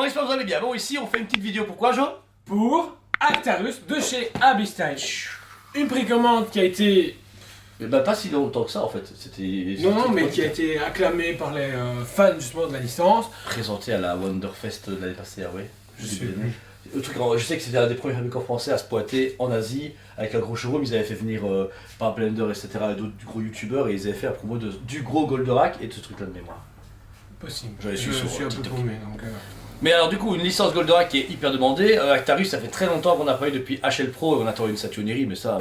on espère que vous allez bien. Bon, ici, on fait une petite vidéo. Pourquoi, Jo? Pour Actarus de chez Abyssstyle. Une précommande qui a été... Mais bah, pas si longtemps que ça, en fait. C'était... Non, mais qui a été acclamée par les fans, justement, de la licence. Présenté à la Wonderfest de l'année passée, ah ouais. Je sais plus. Le truc, je sais que c'était un des premiers fabricants français à se pointer en Asie avec un gros showroom. Ils avaient fait venir par Blender, etc. et d'autres gros youtubeurs et ils avaient fait la promo du gros Goldorak et de ce truc-là de mémoire. Possible. J'avais su Je sur suis un peu TikTok. paumé, donc... Mais alors du coup, une licence Goldorak qui est hyper demandée. Actarus, ça fait très longtemps qu'on n'a pas eu depuis HL Pro et on attend une Saturnerie, mais ça,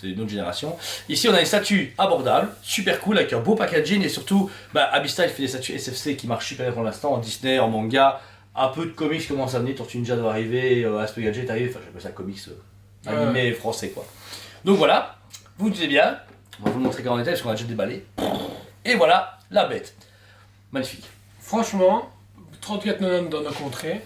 c'est une autre génération. Ici, on a une statue abordable, super cool, avec un beau packaging et surtout, Abyssstyle fait des statues SFC qui marchent super bien pour l'instant, en Disney, en manga. Un peu de comics commence à venir, Tortue Ninja doit arriver, Aspect Gadget est arrivé, enfin j'appelle ça comics animé français quoi. Donc voilà, vous vous dites bien, on va vous le montrer quand on était parce qu'on a déjà déballé. Et voilà la bête, magnifique. Franchement, 34,90 dans nos contrées,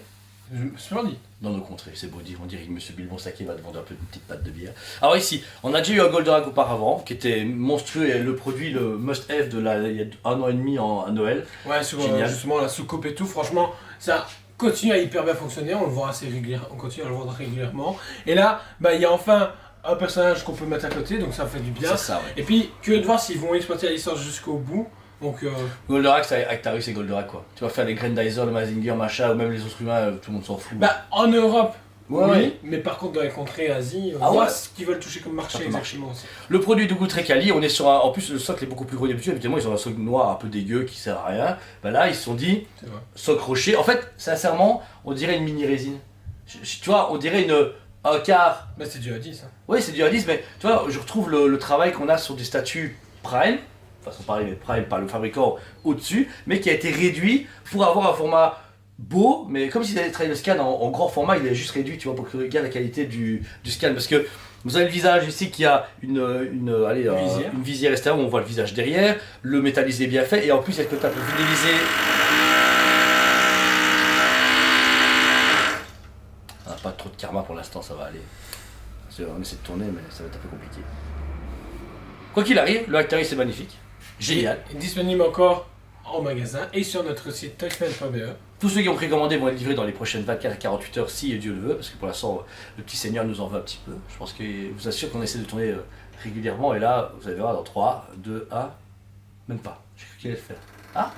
c'est pas dit. Dans nos contrées, c'est beau dire, on dirait que M. Bilbon Saké va te vendre un peu une petite patte de bière. Alors ici, on a déjà eu un Goldorak auparavant, qui était monstrueux et le produit, le must-have de il y a 1 an et demi à Noël. Ouais, sur Génial. justement la soucoupe et tout, franchement, ça continue à hyper bien fonctionner, on le voit assez régulièrement, on continue à le voir régulièrement. Et là, il y a enfin un personnage qu'on peut mettre à côté, donc ça fait du bien. C'est ça, ouais. Et puis, curieux de voir s'ils vont exploiter la licence jusqu'au bout. Donc, Goldorak, c'est Actarus et Goldorak quoi. Tu vas faire les Grandizer, le Mazinger, machin, ou même les autres humains, tout le monde s'en fout. En Europe, Ouais, oui, ouais. mais par contre dans les contrées Asie, Ah voir ouais. ce qu'ils veulent toucher comme marché Ça peut marcher. exactement aussi. Le produit est du coup très quali, on est sur un... En plus le socle est beaucoup plus gros d'habitude, évidemment ils ont un socle noir un peu dégueu qui sert à rien. Là ils se sont dit, C'est vrai. socle rocher, en fait sincèrement on dirait une mini résine. Tu vois, on dirait un quart. C'est du A10. Hein. Oui c'est du A10 mais tu vois je retrouve le travail qu'on a sur des statues Prime, façon pareil mais Prime par le fabricant au-dessus, mais qui a été réduit pour avoir un format beau, mais comme s'ils avaient travaillé le scan en grand format, il est juste réduit, tu vois, pour que regarde la qualité du scan, parce que vous avez le visage ici qui a une visière extérieure où on voit le visage derrière, le métallisé bien fait, et en plus avec le tape vinylisé. On n'a pas trop de karma pour l'instant, ça va aller. On essaie de tourner, mais ça va être un peu compliqué. Quoi qu'il arrive, le Actarus est magnifique, génial. Et disponible encore en magasin et sur notre site toysman.be. Tous ceux qui ont précommandé vont être livrés dans les prochaines 24 à 48 heures si Dieu le veut, parce que pour l'instant le petit seigneur nous en veut un petit peu. Je pense que vous assure qu'on essaie de tourner régulièrement et là vous allez voir dans 3, 2, 1, même pas. J'ai cru qu'il allait le faire. Ah.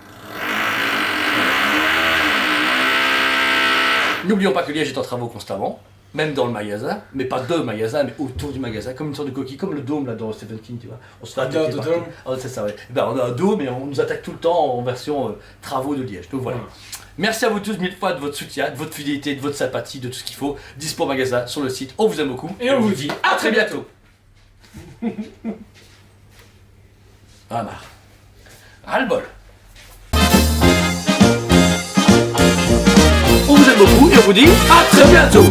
N'oublions pas que Liège est en travaux constamment, même dans le magasin, mais pas de magasin, mais autour du magasin, comme une sorte de coquille, comme le dôme là dans Stephen King, tu vois. On se fait attaquer de partout. dôme. Ah, c'est ça, ouais. On a un dôme et on nous attaque tout le temps en version travaux de Liège. Donc voilà. Merci à vous tous mille fois de votre soutien, de votre fidélité, de votre sympathie, de tout ce qu'il faut. Dispo magasin sur le site. On vous aime beaucoup. Et on vous dit à très bientôt. Ah marre. Ras-le-bol. On vous aime beaucoup et on vous dit à très bientôt.